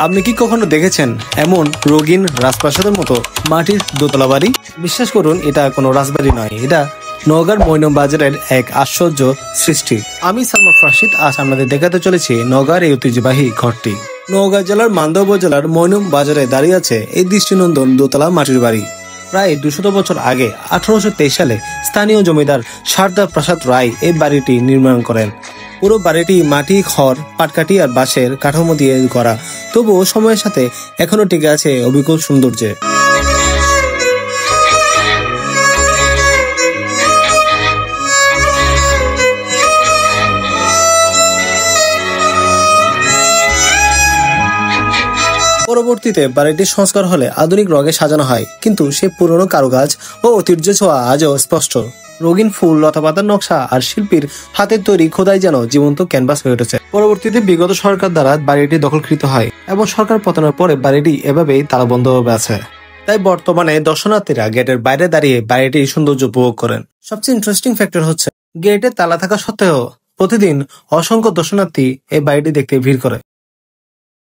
আপনি কি কখনো দেখেছেন এমন রঙিন রাজপ্রাসাদের মতো মাটির দোতলা বাড়ি? বিশ্বাস করুন, এটা কোনো রাজবাড়ি নয়, এটা নওগাঁর মৈনম বাজারের এক আশ্চর্য সৃষ্টি। আমি সালমান রাশিদ, আজ আপনাদের দেখাতে চলেছি নওগাঁর এই ঐতিহ্যবাহী ঘরটি। নওগাঁ জেলার মান্দা উপজেলার মৈনম বাজারে দাঁড়িয়ে আছে এই দৃষ্টিনন্দন দোতলা মাটির বাড়ি। প্রায় 200 বছর আগে 1823 সালে স্থানীয় জমিদার শারদা প্রসাদ রায় এই বাড়িটি নির্মাণ করেন। পুরো বাড়িটি মাটি, খড়, পাটকাঠি আর বাঁশের কাঠামো দিয়ে করা, তবুও সময়ের সাথে এখনো টিকে আছে অবিকল সৌন্দর্যে। পরবর্তীতে বাড়িটির সংস্কার হলে আধুনিক রঙে সাজানো হয়, কিন্তু সে পুরনো কারুকাজ ও ঐতিহ্য ছোঁয়া আজও স্পষ্ট। রঙিন ফুল, লতাপাতার নকশা আর শিল্পীর হাতের তৈরি খোদাই যেন জীবন্ত ক্যানভাস হয়ে উঠেছে। পরবর্তীতে বিগত সরকার দ্বারা বাড়িটি দখলকৃত হয় এবং সরকার পতনের পরে বাড়িটি এভাবেই তালাবন্ধভাবে আছে। তাই বর্তমানে দর্শনার্থীরা গেটের বাইরে দাঁড়িয়ে বাড়িটির সৌন্দর্য উপভোগ করেন। সবচেয়ে ইন্টারেস্টিং ফ্যাক্টর হচ্ছে, গেটে তালা থাকা সত্ত্বেও প্রতিদিন অসংখ্য দর্শনার্থী এই বাড়িটি দেখতে ভিড় করে।